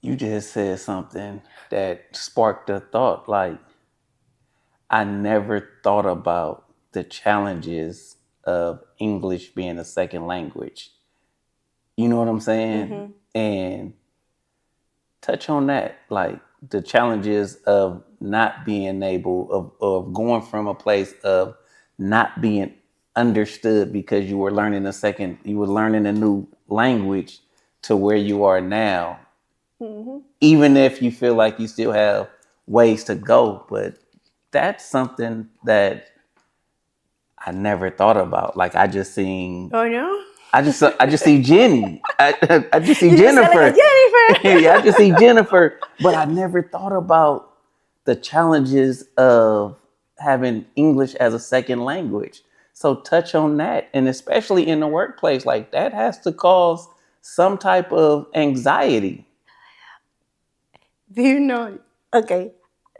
You just said something that sparked a thought. Like, I never thought about the challenges of English being a second language. You know what I'm saying? And touch on that, like the challenges of not being able of going from a place of not being understood because you were learning a new language to where you are now, even if you feel like you still have ways to go. But that's something that I never thought about. Like Oh no? I just see Jenny. I just see You just sound like a Jennifer. Jennifer. Yeah, I just see Jennifer. But I never thought about the challenges of having English as a second language. So touch on that. And especially in the workplace, like that has to cause some type of anxiety. Do you know? Okay.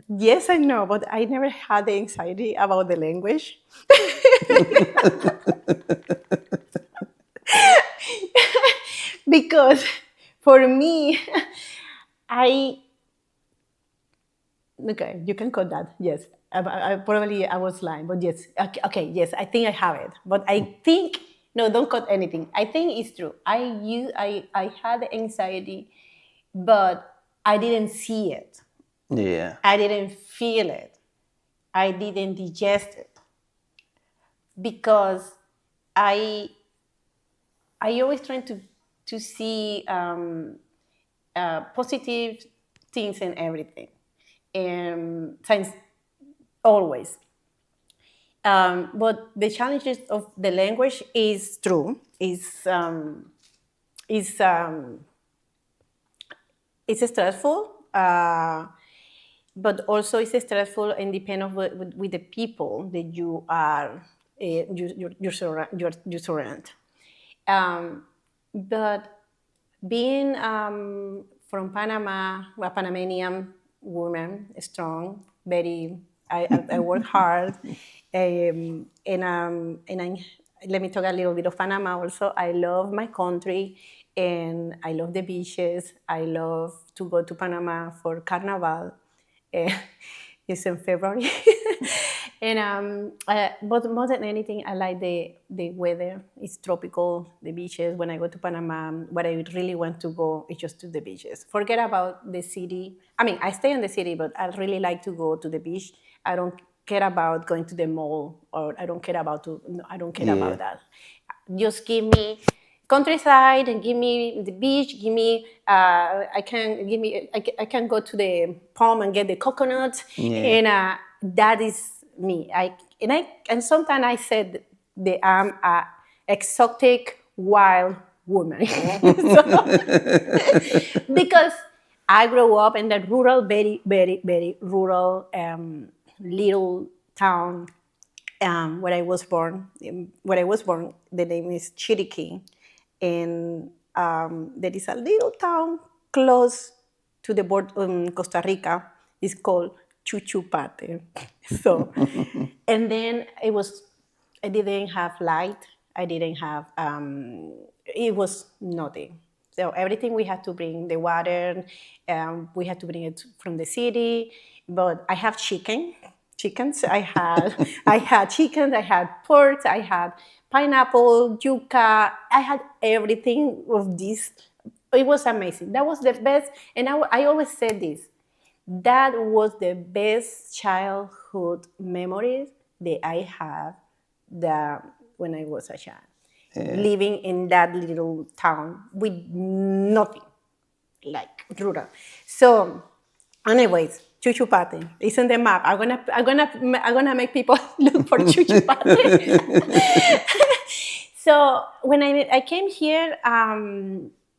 Yes, I know, but I never had the anxiety about the language. Because for me, I okay, you can cut that. Yes, probably I was lying, but yes, okay, okay, yes, I think I have it. But I think no, don't cut anything. I think it's true. I had anxiety, but I didn't see it. Yeah. I didn't feel it. I didn't digest it because I I always try to see positive things in everything, and science always. But the challenges of the language is true. Is It's stressful, but also it's stressful and depend of with the people that you are you surround. Um, but being from Panama, a Panamanian woman, strong, very, I work hard, and let me talk a little bit of Panama also. I love my country, and I love the beaches. I love to go to Panama for Carnival. Eh, it's in February. And but more than anything, I like the weather. It's tropical, the beaches. When I go to Panama, what I really want to go is just to the beaches. Forget about the city. I mean, I stay in the city, but I really like to go to the beach. I don't care about going to the mall, or I don't care about to. No, I don't care Yeah. about that. Just give me countryside and give me the beach. Give me I can go to the palm and get the coconut, Yeah. and that is me. And sometimes I said that I'm a exotic wild woman. So, because I grew up in that rural, very, very, very rural little town where I was born. Where I was born, the name is Chiriquí, and there is a little town close to the border Costa Rica. It's called Chuchupate. So, and then I didn't have light. I didn't have. It was nothing. So everything we had to bring the water. We had to bring it from the city. But I have chickens. I had chickens. I had pork. I had pineapple, yuca. I had everything of this. It was amazing. That was the best. And I always said this. That was the best childhood memories that I have when I was a child. Yeah. Living in that little town with nothing, like rural. So, anyways, Chuchupate. It's on the map. I'm gonna make people look for Chuchupate. So when I came here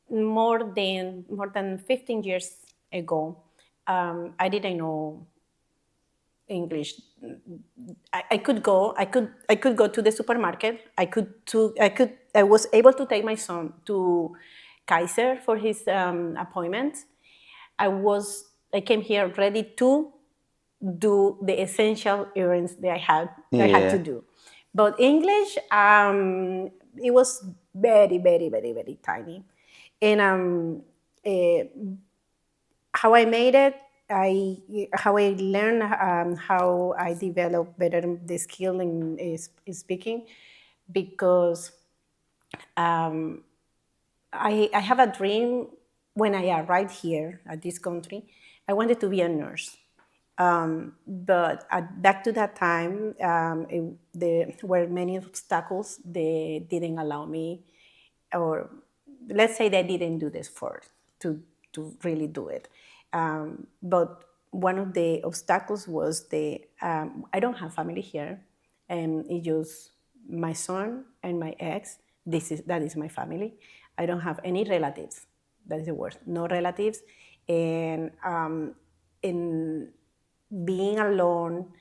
more than 15 years ago, I didn't know English. I could go to the supermarket. I was able to take my son to Kaiser for his appointment. I came here ready to do the essential errands that I had to Yeah. do. But English, it was very, very, very, very tiny. And how I made it, how I learned, how I developed better the skill in speaking, because I have a dream. When I arrived here at this country, I wanted to be a nurse. But back to that time, there were many obstacles. They didn't allow me, or let's say they didn't do this for to to really do it. But one of the obstacles was I don't have family here, and it's just my son and my ex. That is my family. I don't have any relatives. That is the word. No relatives, and in being alone,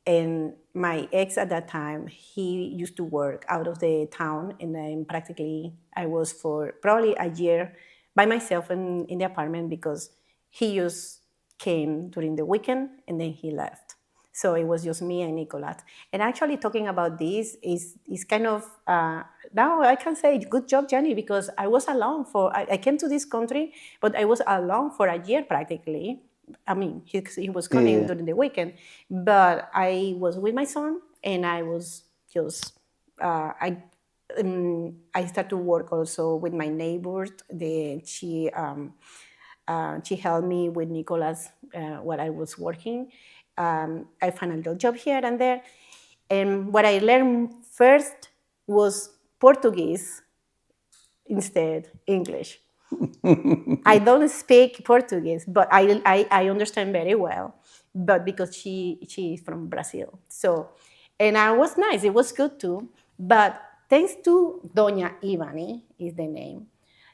and my ex at that time, he used to work out of the town, and then practically I was for probably a year by myself in the apartment, because he just came during the weekend and then he left. So it was just me and Nicolas. And actually, talking about this is kind of now I can say good job, Jenny, because I was alone I came to this country, but I was alone for a year practically. I mean, he was coming Yeah. during the weekend, but I was with my son, and I was just I started to work also with my neighbors. She helped me with Nicolas while I was working. I found a little job here and there, and what I learned first was Portuguese instead English. I don't speak Portuguese, but I understand very well. But because she is from Brazil, so, and I was nice. It was good too. But thanks to Doña Ivani is the name.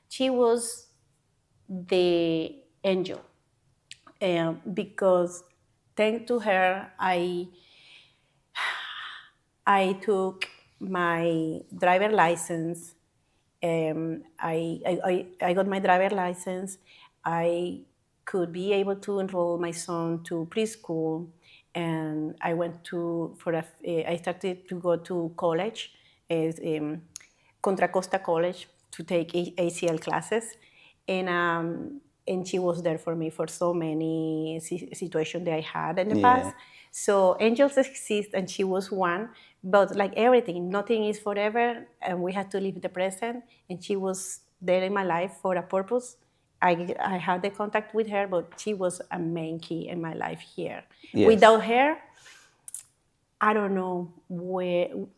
She was the angel, because thanks to her, I took my driver license. I got my driver license. I could be able to enroll my son to preschool, and I went to for a, I started to go to college, is Contra Costa College, to take ACL classes, and she was there for me for so many situations that I had in the Yeah. past. So angels exist, and she was one. But like everything, nothing is forever, and we had to live the present. And she was there in my life for a purpose. I had the contact with her, but she was a main key in my life here. Yes. Without her, I don't know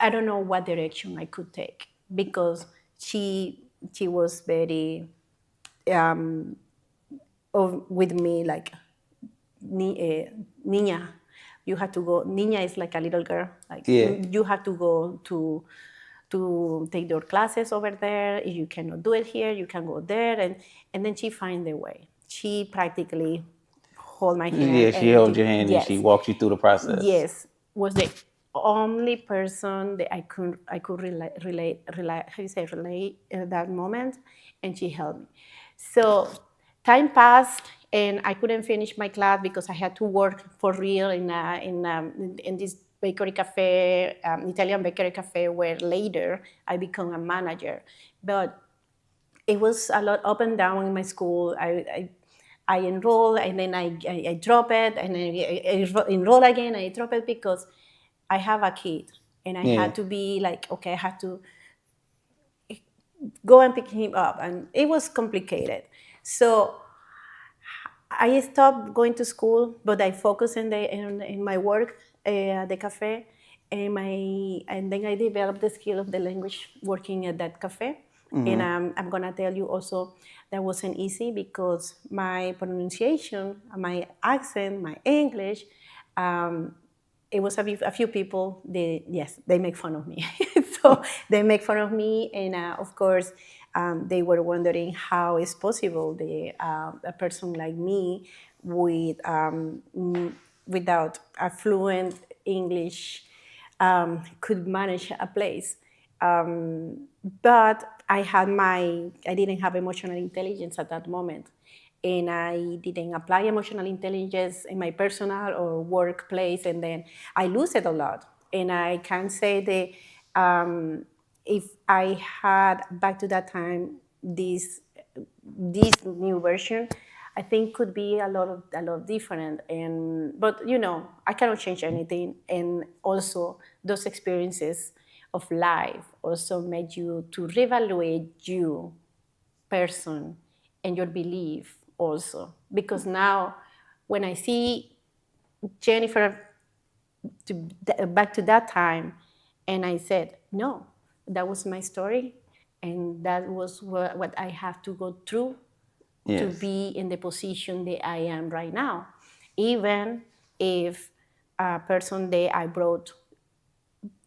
I don't know what direction I could take, because she was very with me, like niña. You have to go. Niña is like a little girl. Like Yeah. you have to go to take your classes over there. If you cannot do it here, you can go there, and then she find the way. She practically hold my Yeah. hand, She and held your hand and she yes, walked you through the process. yes, was the only person that I could relate how you say relate at that moment, and she helped me. So time passed, and I couldn't finish my class because I had to work for real in this bakery cafe, Italian bakery cafe, where later I become a manager. But it was a lot up and down in my school. I enroll, and then I drop it, and then I enroll again. I drop it because I have a kid, and I Yeah. had to be like, okay, I had to go and pick him up, and it was complicated. So I stopped going to school, but I focused in my work at the cafe, and then I developed the skill of the language working at that cafe. And Mm-hmm. I'm gonna tell you also that wasn't easy, because my pronunciation, my accent, my English, um, it was a few people. They make fun of me. So they make fun of me, and of course they were wondering how it's possible a person like me with without a fluent English could manage a place. But I didn't have emotional intelligence at that moment, and I didn't apply emotional intelligence in my personal or workplace, and then I lose it a lot. And I can say that if I had back to that time this new version, I think could be a lot different. And but I cannot change anything. And also those experiences of life also made you to reevaluate you person and your belief also, because now when I see Jennifer back to that time, and I said, no, that was my story, and that was what I have to go through to Yes. be in the position that I am right now. Even if a person that I brought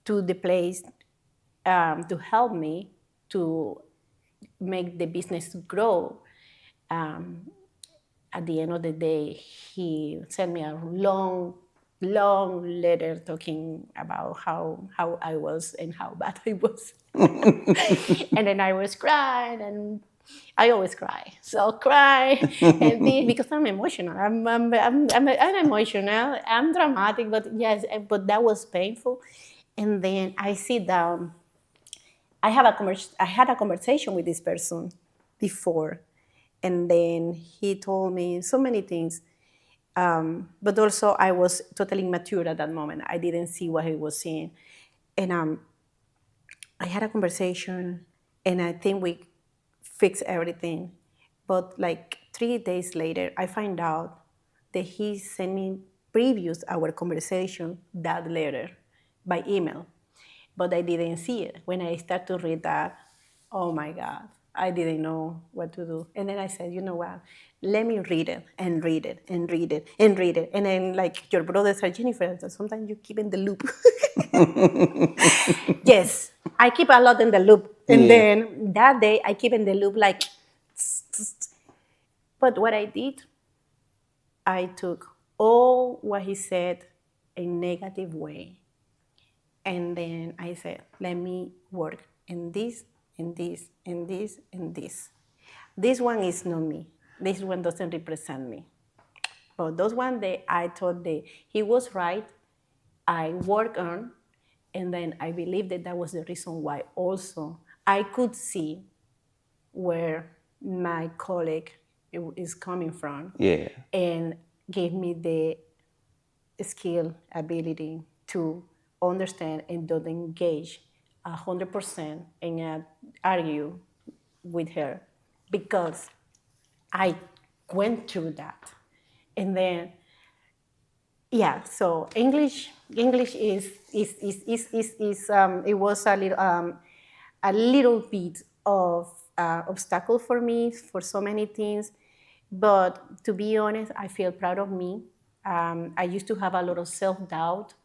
to the place to help me to make the business grow, um, at the end of the day, he sent me a long, long letter talking about how I was and how bad I was. And then I was crying, and I always cry. So cry and because I'm emotional. I'm emotional. I'm dramatic, but yes, but that was painful. And then I sit down. I had a conversation with this person before, and then he told me so many things. But also, I was totally immature at that moment. I didn't see what he was seeing, and I had a conversation, and I think we fixed everything. But like 3 days later, I find out that he sent me previous our conversation that letter by email, but I didn't see it. When I start to read that, oh my God, I didn't know what to do. And then I said, you know what? Let me read it and read it and read it and read it. And then, like your brothers are Jennifer, so sometimes you keep in the loop. Yes, I keep a lot in the loop. And Yeah. then that day, I keep in the loop like, but what I did, I took all what he said in negative way. And then I said, let me work in this, in this, in this, in this. This one is not me. This one doesn't represent me. But those one that I thought that he was right, I work on, and then I believe that that was the reason why also I could see where my colleague is coming from, Yeah. and gave me the skill, ability to understand and don't engage 100% and argue with her, because I went through that. And then, yeah, so English is it was a little bit of obstacle for me for so many things. But to be honest, I feel proud of me. I used to have a lot of self doubt.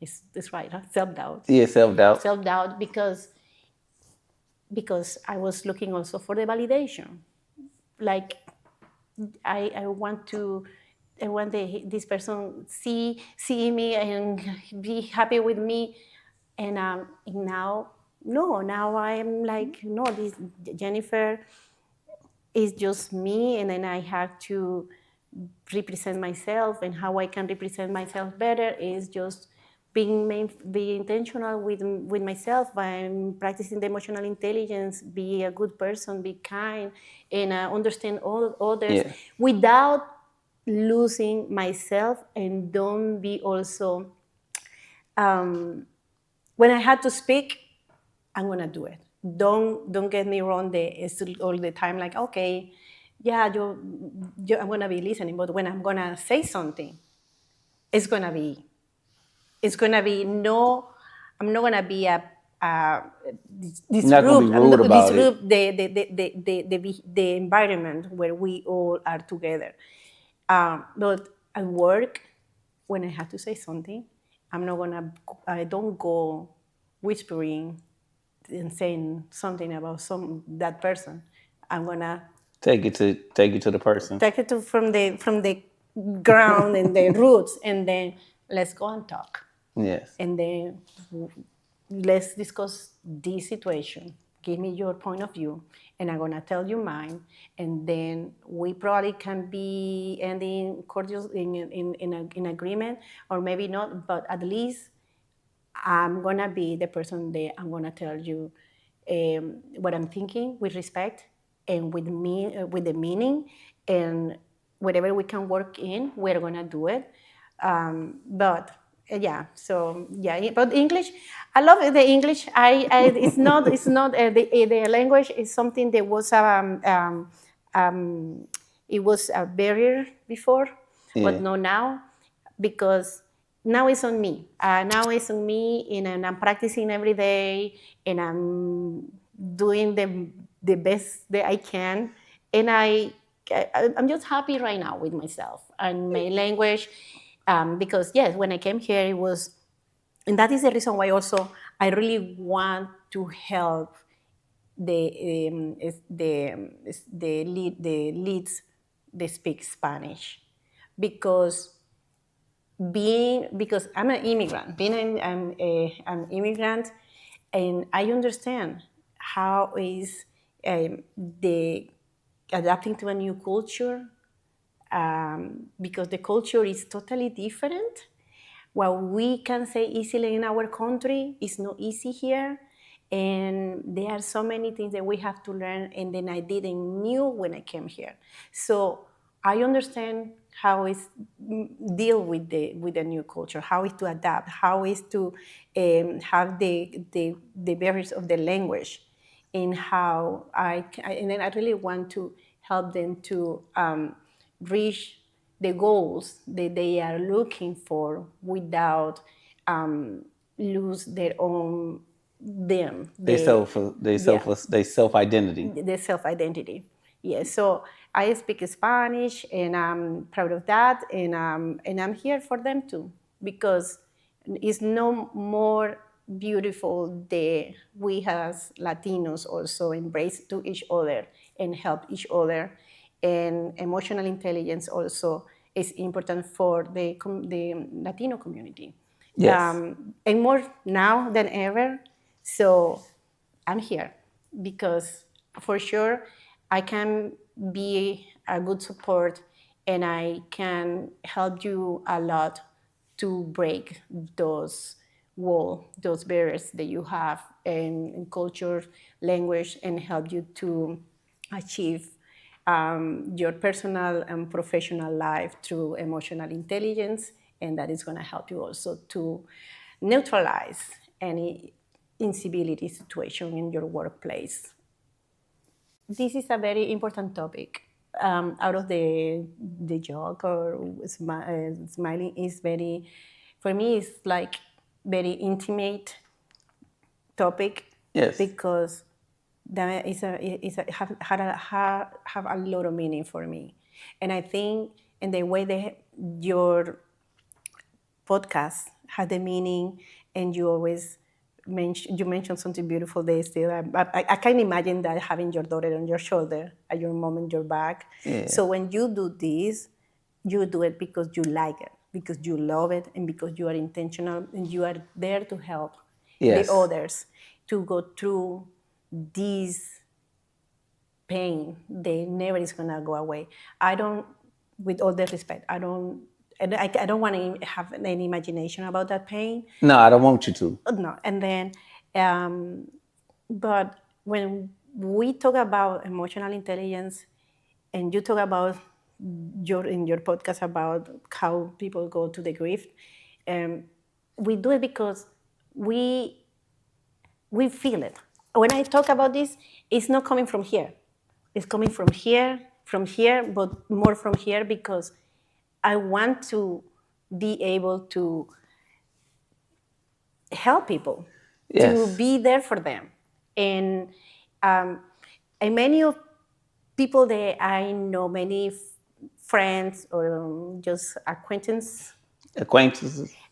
Is this right? Huh? Self doubt. Yeah, self doubt. Self doubt because I was looking also for the validation. Like I want to. I want this person see me and be happy with me, and now no. Now I'm like, no. This Jennifer is just me, and then I have to represent myself, and how I can represent myself better is just be intentional with myself. I'm practicing the emotional intelligence, be a good person, be kind, and understand all others Yeah. without losing myself, and don't be also when I had to speak, I'm gonna do it. Don't get me wrong. It's all the time like, okay, yeah, I'm gonna be listening, but when I'm gonna say something, it's gonna be no. I'm not gonna be a You're not gonna be disrupt. I'm rude not about it. disrupt the environment where we all are together. But at work, when I have to say something, I don't go whispering and saying something about that person. I'm gonna Take it to the person. take it from the ground and the roots, and then let's go and talk, Yes. and then let's discuss this situation. Give me your point of view, and I'm gonna tell you mine, and then we probably can be ending cordial in agreement, or maybe not, but at least I'm gonna be the person that I'm gonna tell you what I'm thinking with respect, and with the meaning, and whatever we can work in, we're gonna do it. But yeah, so yeah, but English, I love the English. It's not the language is something that was um, it was a barrier before, but Yeah. not now, because now it's on me. Now it's on me, and I'm practicing every day, and I'm doing the best that I can, and I'm just happy right now with myself and my language, because yes, when I came here, it was, and that is the reason why also I really want to help the leads they speak Spanish, because because I'm an immigrant, an immigrant, and I understand how is the adapting to a new culture, because the culture is totally different. What we can say easily in our country is not easy here, and there are so many things that we have to learn, and then I didn't knew when I came here. So I understand how is deal with the new culture, how is to adapt, how is to have the barriers of the language, and how and then I really want to help them to reach the goals that they are looking for without lose their own them They the self they yeah self they self identity. the self identity. Yes, so I speak Spanish, and I'm proud of that, and I'm here for them too, because it's no more beautiful that we as Latinos also embrace to each other and help each other, and emotional intelligence also is important for the Latino community, Yes. and more now than ever. So I'm here because for sure I can be a good support, and I can help you a lot to break those those barriers that you have in culture, language, and help you to achieve your personal and professional life through emotional intelligence, and that is going to help you also to neutralize any incivility situation in your workplace. This is a very important topic. Out of the joke or smiling is very, for me, it's like very intimate topic, Yes. because that is a have a lot of meaning for me, and I think in the way that your podcast had the meaning, and you always mentioned something beautiful there still. I can imagine that having your daughter on your shoulder and your mom on your back. Yeah. So when you do this, you do it because you like it, because you love it, and because you are intentional, and you are there to help the Yes. others to go through this pain. They never is gonna go away. I don't, with all the respect, I don't, and I don't want to have any imagination about that pain. No, I don't want you to. No, and then, um, but when we talk about emotional intelligence, and you talk about in your podcast about how people go to the grief, um, we do it because we we feel it. When I talk about this, it's not coming from here. It's coming from here, but more from here, because I want to be able to help people, to Yes. be there for them. And um, and many of people that I know, many friends or just Acquaintances.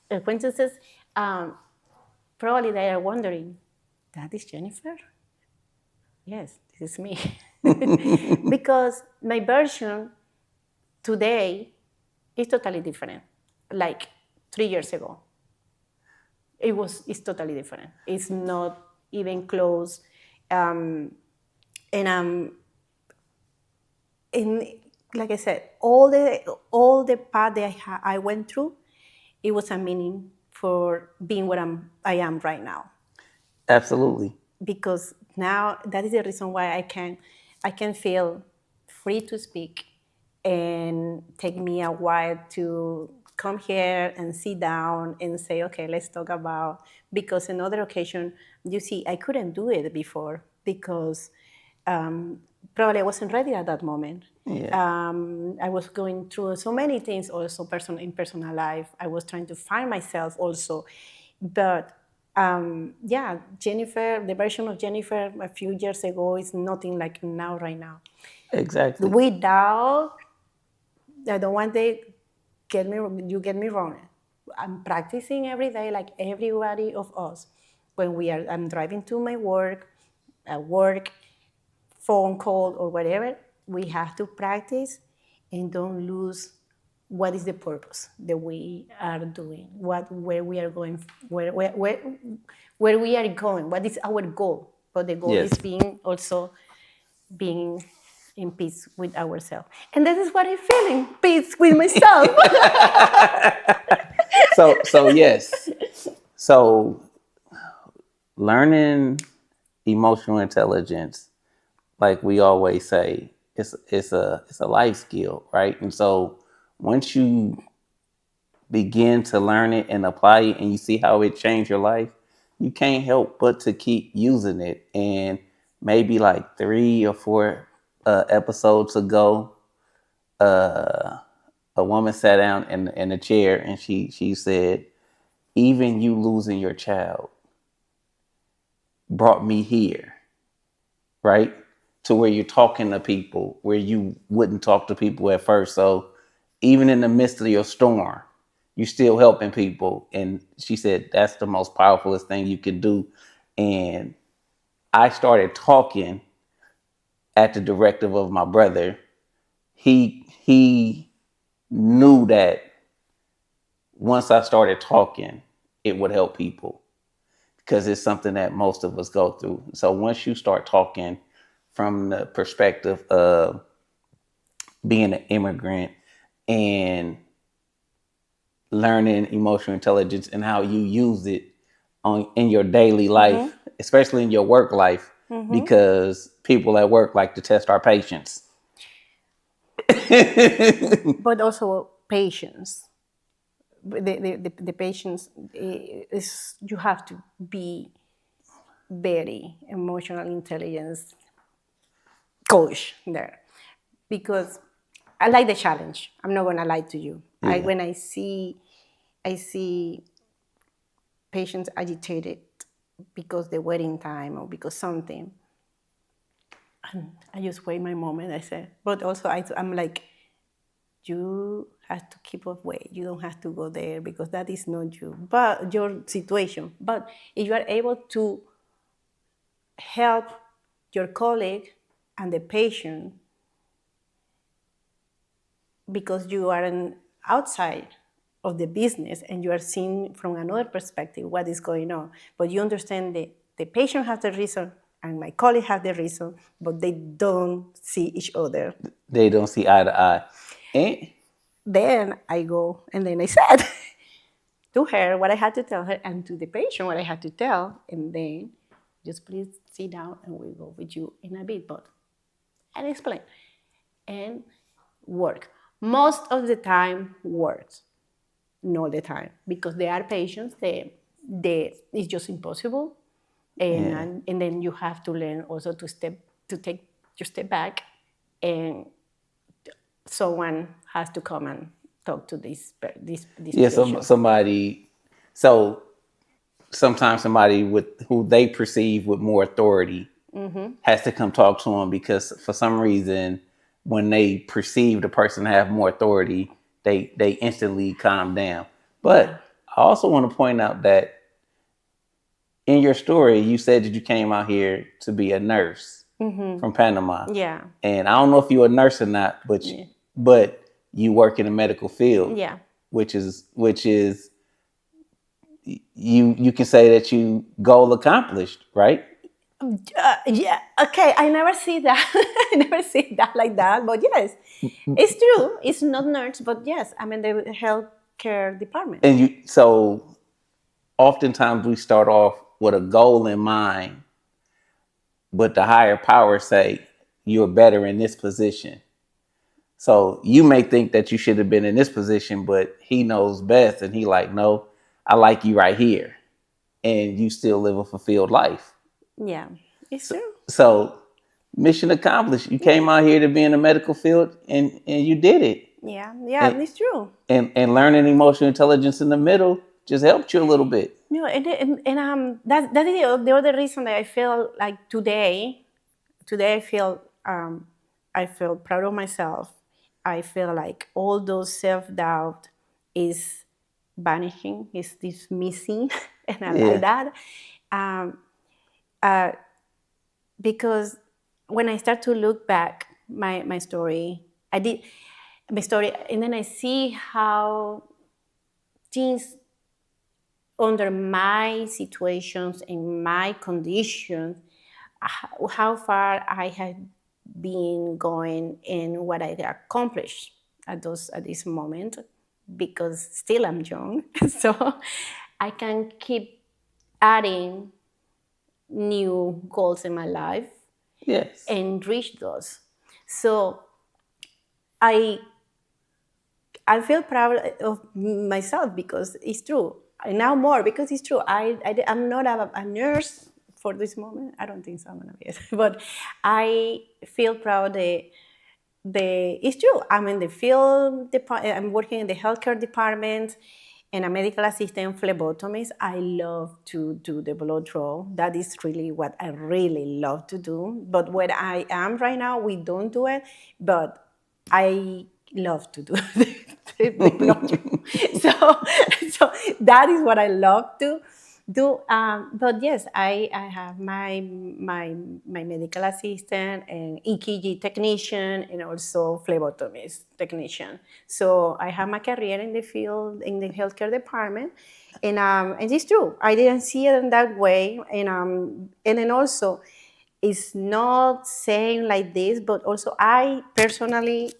acquaintances, um, probably they are wondering, that is Jennifer? Yes, this is me. Because my version today is totally different. Like 3 years ago, it's totally different. It's not even close. Um, and and like I said, all the path that I went through, it was a meaning for being what I am right now. Absolutely. Because now that is the reason why I can I can feel free to speak and take me a while to come here and sit down and say, okay, let's talk about, because another occasion, you see, I couldn't do it before because probably I wasn't ready at that moment. Yeah. I was going through so many things also in personal life. I was trying to find myself also. But yeah, Jennifer, the version of Jennifer a few years ago is nothing like now, right now. Exactly. Without, I don't want to get me wrong. I'm practicing every day, like everybody of us. I'm driving to my work, at work, phone call or whatever, we have to practice and don't lose what is the purpose that we are doing, where we are going, where we are going, what is our goal. But the goal is Yes. being in peace with ourselves. And this is what I feel, in peace with myself. So yes. So learning emotional intelligence, like we always say, it's a life skill, right? And so once you begin to learn it and apply it and you see how it changed your life, you can't help but to keep using it. And maybe like 3 or 4 episodes ago, a woman sat down in a chair and she said, even you losing your child brought me here, right? To where you're talking to people where you wouldn't talk to people at first. So even in the midst of your storm, you're still helping people. And she said that's the most powerfulest thing you can do. And I started talking at the directive of my brother. He knew that once I started talking, it would help people because it's something that most of us go through. So once you start talking from the perspective of being an immigrant and learning emotional intelligence and how you use it in your daily life, especially in your work life, because people at work like to test our patience. But also patience. The patience is, you have to be very emotional intelligence coach there, because I like the challenge. I'm not gonna lie to you. Yeah. When I see patients agitated because the wedding time or because something, and I just wait my moment. I say, but also I'm like, you have to keep away. You don't have to go there because that is not you, but your situation. But if you are able to help your colleague and the patient, because you are an outside of the business and you are seeing from another perspective what is going on, but you understand the patient has the reason and my colleague has the reason, but they don't see each other. They don't see eye to eye. And Then I go and then I said to her what I had to tell her and to the patient what I had to tell, and then just please sit down and we'll go with you in a bit, but and explain and work. Most of the time works, not the time, because there are patients that it's just impossible, and, yeah. and then you have to learn also to take your step back, and someone has to come and talk to this Yeah, patient. somebody. So sometimes somebody with who they perceive with more authority has to come talk to them because for some reason, when they perceive the person to have more authority, they instantly calm down. Yeah. But I also want to point out that in your story, you said that you came out here to be a nurse from Panama. Yeah. And I don't know if you're a nurse or not, but you work in the medical field, Yeah. which is you can say that you goal accomplished, right? Yeah. Okay. I never see that. I never see that like that. But yes, it's true. It's not nurse, but yes, I'm in the healthcare department. And you so oftentimes we start off with a goal in mind, but the higher power say you're better in this position. So you may think that you should have been in this position, but he knows best, and he like, no, I like you right here, and you still live a fulfilled life. Yeah, it's true. So mission accomplished. You came out here to be in the medical field, and you did it. Yeah, yeah, And, it's true. and learning emotional intelligence in the middle just helped you a little bit. No, and that is the other reason that I feel like today I feel proud of myself. I feel like all those self-doubt is vanishing, is dismissing, and I like that. Um, because when I start to look back my story, I did my story, and then I see how things under my situations and my conditions, how far I had been going and what I accomplished at this moment, because still I'm young, so I can keep adding new goals in my life Yes. and reach those. So I feel proud of myself because it's true. Now more because it's true. I'm not a nurse for this moment. I don't think so. I'm gonna be, but I feel proud. It's true. I'm in the field. I'm working in the healthcare department, and a medical assistant phlebotomist. I love to do the blood draw. That is really what I really love to do. But where I am right now, we don't do it. But I love to do the blood draw. So that is what I love to do. But yes, I have my medical assistant and EKG technician and also phlebotomist technician. So I have my career in the field in the healthcare department, and it's true. I didn't see it in that way, and then also it's not saying like this, but also I personally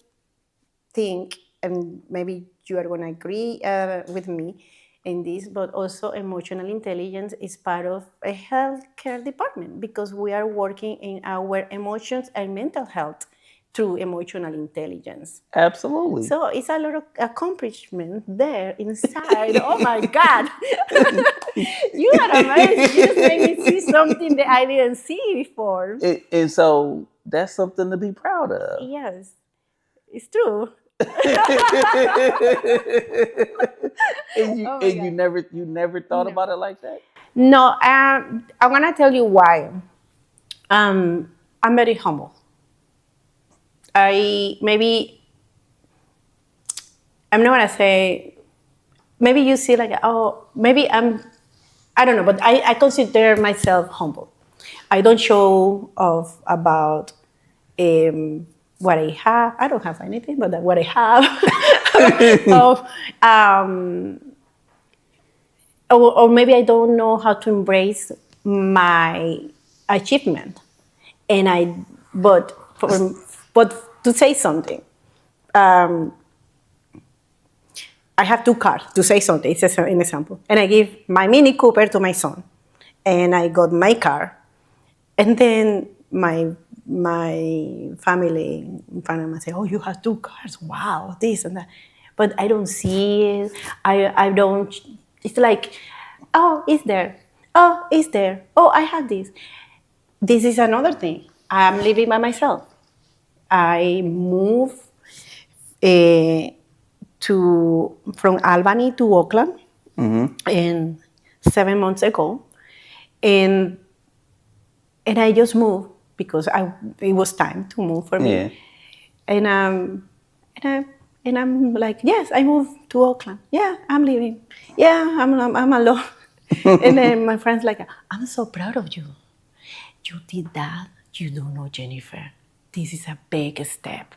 think, and maybe you are going to agree with me in this, but also emotional intelligence is part of a healthcare department because we are working in our emotions and mental health through emotional intelligence. Absolutely. So it's a lot of accomplishment there inside. Oh my God. You are amazing. You just made me see something that I didn't see before. And so that's something to be proud of. Yes, it's true. You never thought about it like that? No, I'm gonna tell you why. I'm very humble. I'm not gonna say. Maybe you see like, oh, maybe I don't know, but I consider myself humble. I don't show off about what I have. I don't have anything, but what I have. of, or maybe I don't know how to embrace my achievement, but to say something, I have two cars to say something. It's an example, and I give my Mini Cooper to my son, and I got my car, and then my family in Panama say, "Oh, you have two cars! Wow, this and that," but I don't see it. I don't. It's like, oh, it's there. Oh, it's there. Oh, I have this. This is another thing. I'm living by myself. I moved from Albany to Oakland, and 7 months ago, and I just moved because it was time to move for me. And I'm like, yes, I moved to Oakland. Yeah, I'm leaving. Yeah, I'm alone. And then my friend's like, I'm so proud of you. You did that. You don't know, Jennifer. This is a big step.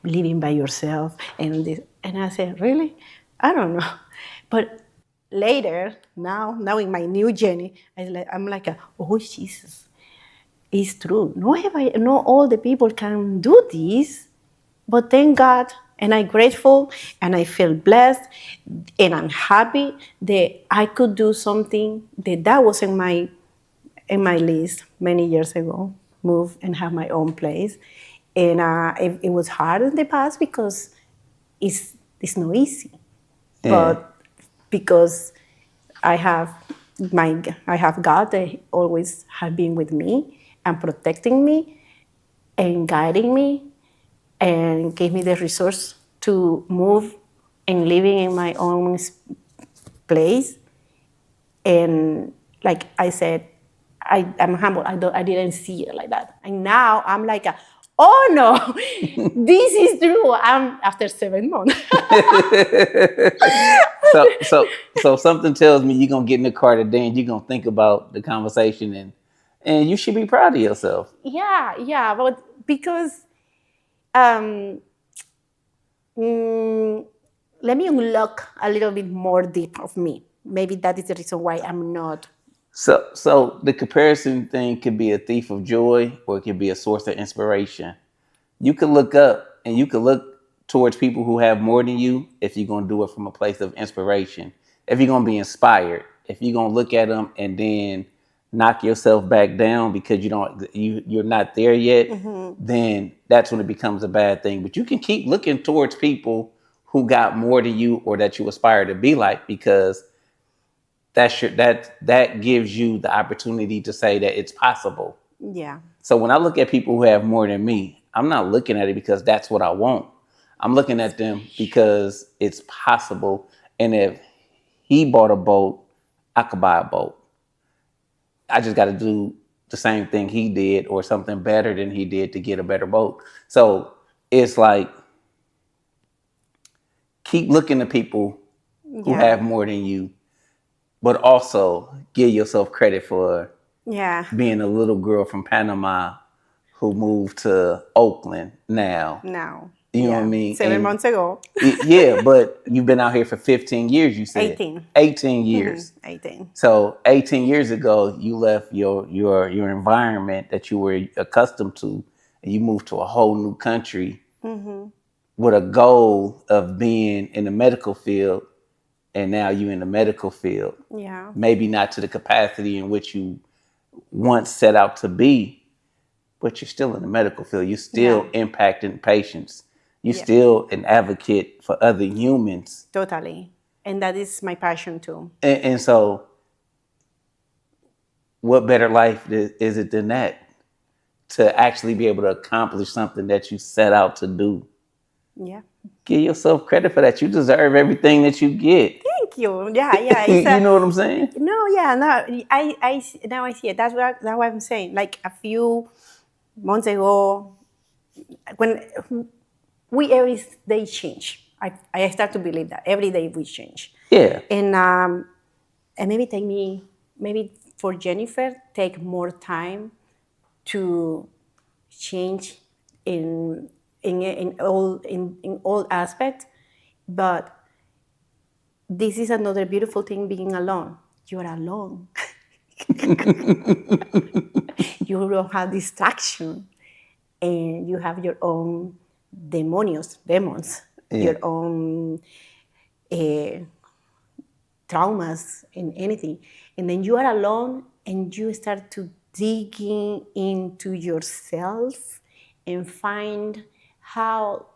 Living by yourself and this. And I said, really? I don't know. But later, now in my new journey, I'm like, oh Jesus, it's true. Not all the people can do this, but thank God, and I'm grateful, and I feel blessed, and I'm happy that I could do something that was in my list many years ago. move and have my own place. And it was hard in the past because it's not easy. Yeah. But because I have I have God that always have been with me and protecting me and guiding me and gave me the resource to move and living in my own place. And like I said, I'm humble. I didn't see it like that. And now I'm like, oh no, this is true. I'm after 7 months. So something tells me you're gonna get in the car today and you're gonna think about the conversation, and you should be proud of yourself. Yeah, but because um, mm, let me unlock a little bit more deep of me. Maybe that is the reason why I'm not. So the comparison thing could be a thief of joy, or it could be a source of inspiration. You could look up and you could look towards people who have more than you if you're gonna do it from a place of inspiration. If you're gonna be inspired, if you're gonna look at them and then knock yourself back down because you're not there yet, then that's when it becomes a bad thing. But you can keep looking towards people who got more than you or that you aspire to be like, because that gives you the opportunity to say that it's possible. Yeah, So when I look at people who have more than me, I'm not looking at it because that's what I want. I'm looking at them because it's possible. And if he bought a boat, I could buy a boat. I just got to do the same thing he did or something better than he did to get a better boat. So it's like, keep looking at people who yeah, have more than you, but also give yourself credit for yeah. being a little girl from Panama who moved to Oakland now. Now, You know what I yeah, mean? 7 months ago, Yeah, but you've been out here for 15 years, you said. 18. 18 years. 18. So 18 years ago, you left your environment that you were accustomed to, and you moved to a whole new country with a goal of being in the medical field, and now you're in the medical field. Yeah, Maybe not to the capacity in which you once set out to be, but you're still in the medical field. You're still yeah, impacting patients. You're yeah, still an advocate for other humans. totally. And that is my passion too. And so, what better life is it than that? To actually be able to accomplish something that you set out to do. Yeah. Give yourself credit for that. You deserve everything that you get. Thank you. Yeah. It's You know what I'm saying? no, yeah, no. Now I see it. That's what I'm saying. Like a few months ago, when we every day change. I start to believe that every day we change. Yeah. And maybe for Jennifer take more time to change in all aspects, but this is another beautiful thing being alone. You are alone. You don't have distraction, and you have your own demons, Yeah. your own uh, traumas and anything. And then you are alone and you start to digging into yourself and find how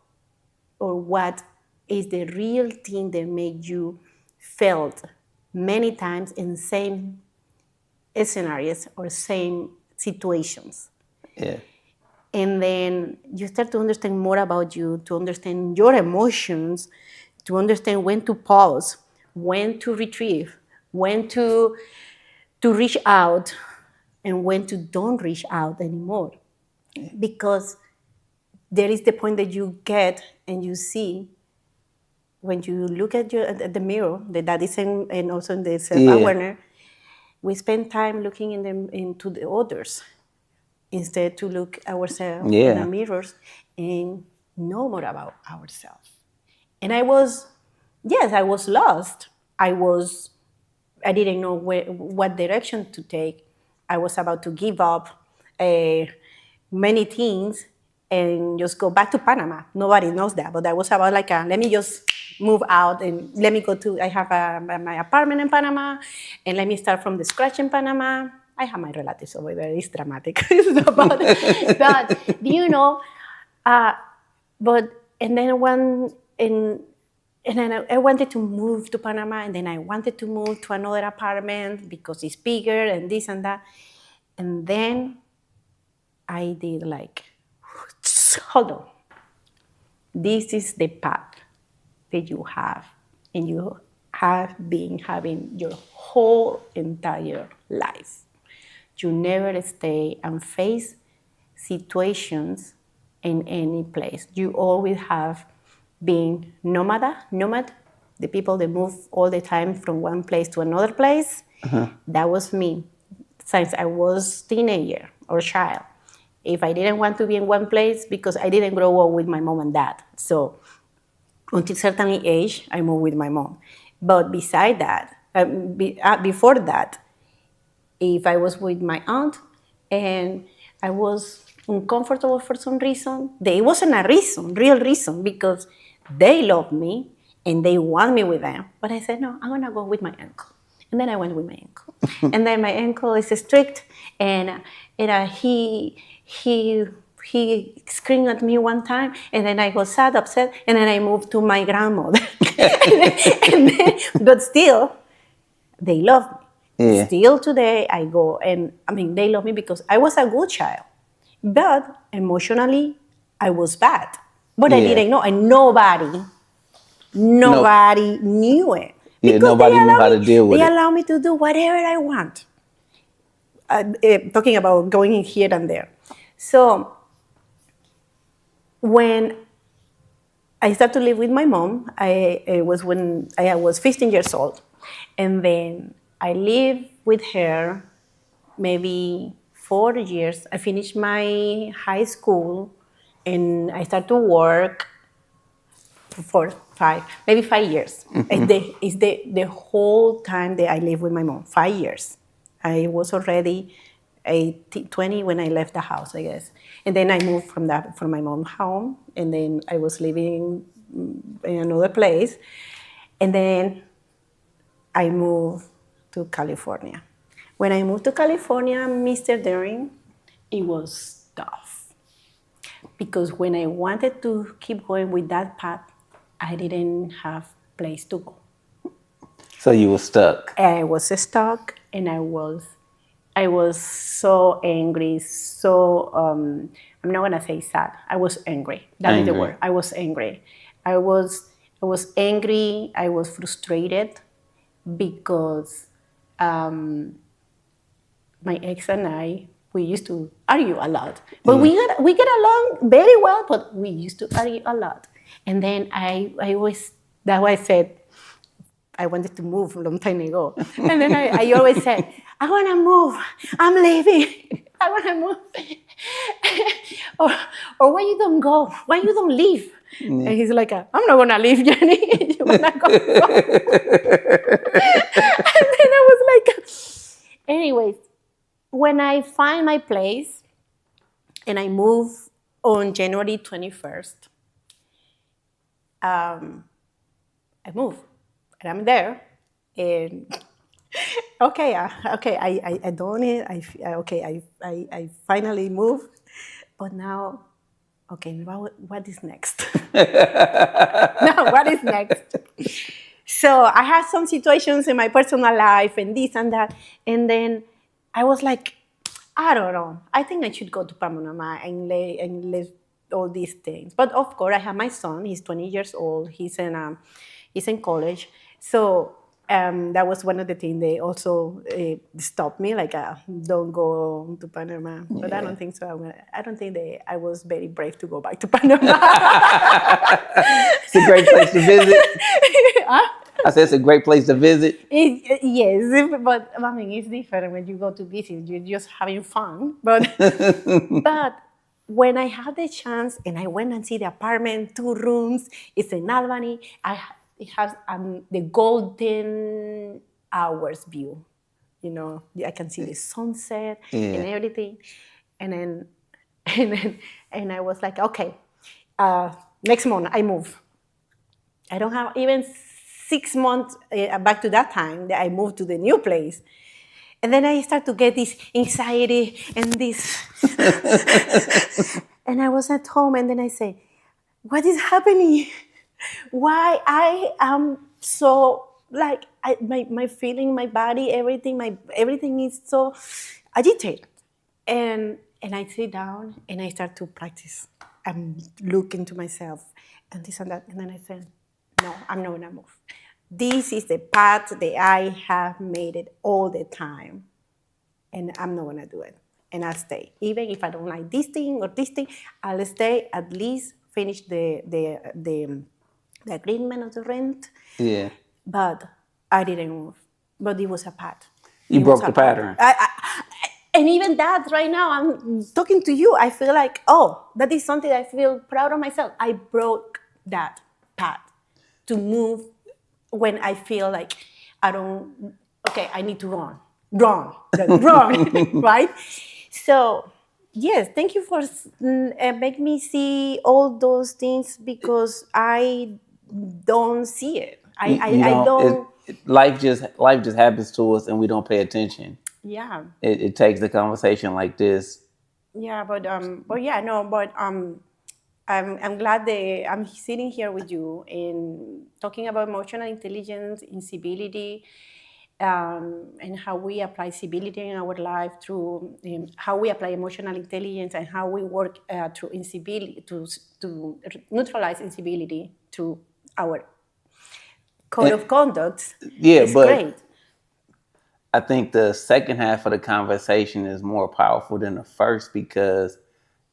or what is the real thing that made you felt many times in the same scenarios or same situations. Yeah. And then you start to understand more about you, to understand your emotions, to understand when to pause, when to retrieve, when to reach out, and when to don't reach out anymore. Because there is the point that you get and you see when you look at the mirror, that is and also in the Yeah. self-awareness, we spend time looking into the others instead to look ourselves in the Yeah. mirrors and know more about ourselves. And I was lost. I didn't know what direction to take. I was about to give up many things and just go back to Panama. Nobody knows that, but I was about like, let me just move out and let me go to, I have my apartment in Panama, and let me start from the scratch in Panama. I have my relatives over there. It's dramatic. but you know, uh, but and then and then I wanted to move to Panama, and then I wanted to move to another apartment because it's bigger and this and that. And then I did like, hold on. This is the path that you have, and you have been having your whole entire life. You never stay and face situations in any place. You always have been nomad, the people that move all the time from one place to another place. That was me since I was teenager or child. If I didn't want to be in one place because I didn't grow up with my mom and dad. So until certain age, I moved with my mom. But beside that, before that, if I was with my aunt and I was uncomfortable for some reason, there wasn't a reason, real reason, because they love me and they want me with them. But I said, no, I'm gonna go with my uncle. And then I went with my uncle. And then my uncle is strict, and he screamed at me one time, and then I got sad, upset, and then I moved to my grandmother. But still, they love me. Yeah. Still today, I go, and I mean, they love me because I was a good child. But emotionally, I was bad. But I didn't know, and nobody knew it. Yeah, nobody knew how to deal with it. They allow me to do whatever I want. Talking about going in here and there. So when I started to live with my mom, it was when I was 15 years old. And then I lived with her maybe 4 years. I finished my high school and I started to work for 5 years. It's the whole time that I lived with my mom, 5 years. I was already 20 when I left the house, I guess. And then I moved from my mom's home, and then I was living in another place. And then I moved to California. When I moved to California, Mr. Darrin, it was tough. Because when I wanted to keep going with that path, I didn't have place to go. So you were stuck. I was stuck, and I was so angry, so I'm not gonna say sad. I was angry. That is the word. I was angry. I was angry. I was frustrated because my ex and I, we used to argue a lot. But we get along very well, but we used to argue a lot. And then that's why I said I wanted to move a long time ago. And then I always said, I want to move. I'm leaving. I want to move. or why you don't go? Why you don't leave? Yeah. And he's like, I'm not going to leave, Jenny. You want to go? And then I was like, anyways, when I find my place and I move on January 21st, I move. And I'm there, and I done it. I finally moved, but now, what is next? Now, what is next? So I had some situations in my personal life and this and that, and then I was like, I don't know. I think I should go to Panama and live all these things. But of course, I have my son. He's 20 years old. He's in college. So that was one of the things they also stopped me, like, don't go to Panama. But I don't think so. I don't think I was very brave to go back to Panama. It's a great place to visit. I said it's a great place to visit. Yes, but I mean, it's different when you go to visit. You're just having fun. But when I had the chance and I went and see the apartment, 2 rooms, it's in Albany, it has the golden hours view. You know, I can see the sunset and everything. And I was like, okay, next month I move. I don't have even 6 months back to that time that I moved to the new place. And then I start to get this anxiety and this. And I was at home, and then I say, what is happening? Why I am so like my feeling, my body, everything is so agitated. And I sit down and I start to practice and look into myself and this and that. And then I said, no, I'm not gonna move. This is the path that I have made it all the time, and I'm not gonna do it. And I'll stay. Even if I don't like this thing or this thing, I'll stay, at least finish the agreement of the rent. Yeah. But I didn't move. But it was a path. You It was broke a the path. pattern. And even that, right now, I'm talking to you, I feel like, oh, that is something I feel proud of myself. I broke that path to move when I feel like I don't, okay, I need to run, right? So, yes, thank you for make me see all those things, because I don't see it. You I don't. don't, Life just happens to us, and we don't pay attention. yeah. It takes the conversation like this. Yeah, but yeah, no, but I'm glad that I'm sitting here with you and talking about emotional intelligence, incivility, and how we apply civility in our life through how we apply emotional intelligence, and how we work through incivility to neutralize incivility through our code And of conduct. yeah, Is but great. I think the second half of the conversation is more powerful than the first, because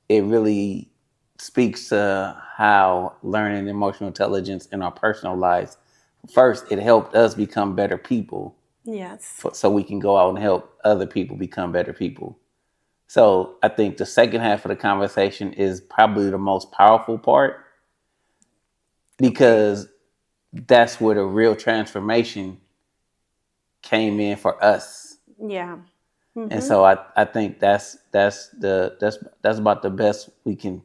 it really speaks to how learning emotional intelligence in our personal lives. First, it helped us become better people, Yes. so we can go out and help other people become better people. So I think the second half of the conversation is probably the most powerful part, Okay. because that's where the real transformation came in for us. Yeah. And Mm-hmm. so I think that's about the best we can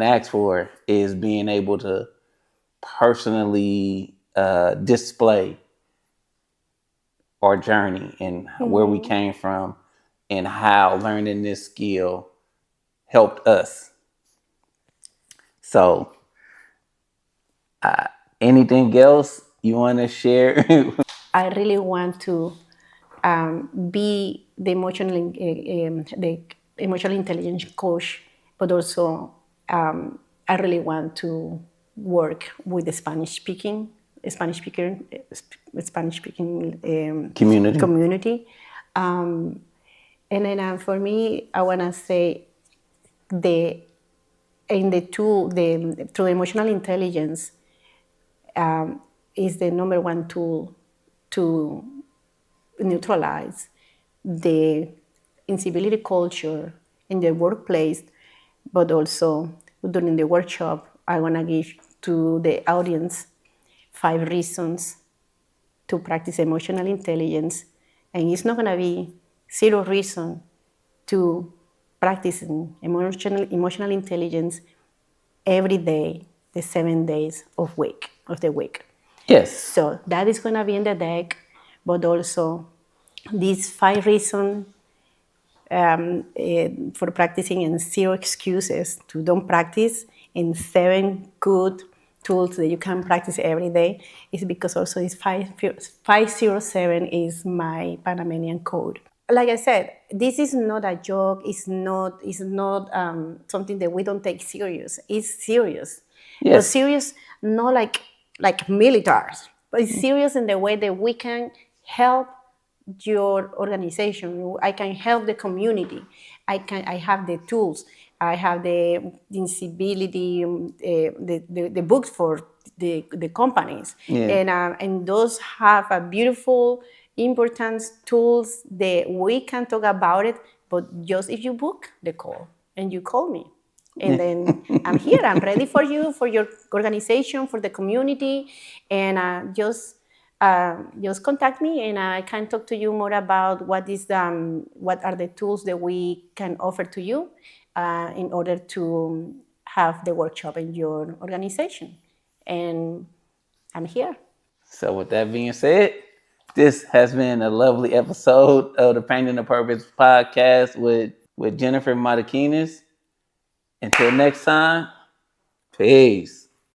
ask for, is being able to personally display our journey and where we Mm-hmm. came from, and how learning this skill helped us. So, anything else you want to share? I really want to be the emotional intelligence coach, but also I really want to work with the Spanish speaker, Spanish speaking Community. community. Um, and then for me, I want to say the in the tool, the through emotional intelligence is the number one tool to neutralize the incivility culture in the workplace, but also during the workshop, I want to give to the audience 5 reasons to practice emotional intelligence. And it's not going to be 0 reason to practice emotional intelligence every day, the 7 days of the week. Yes. So that is going to be in the deck, but also these 5 reasons for practicing, and 0 excuses to don't practice, and 7 good tools that you can practice every day, is because also this 507 is my Panamanian code. Like I said, this is not a joke. It's not something that we don't take serious. It's serious, but Yes. serious not like militaries, but it's serious in the way that we can help your organization. I can help the community. I have the tools. I have the incivility, the books for the companies, Yeah. and those have a beautiful, important tools that we can talk about it. But just if you book the call and you call me, and then I'm here. I'm ready for you, for your organization, for the community, and just contact me, and I can talk to you more about what are the tools that we can offer to you in order to have the workshop in your organization. And I'm here. So with that being said, This has been a lovely episode of the Painting the Purpose podcast with Jennifer Marquinez. Until next time, peace.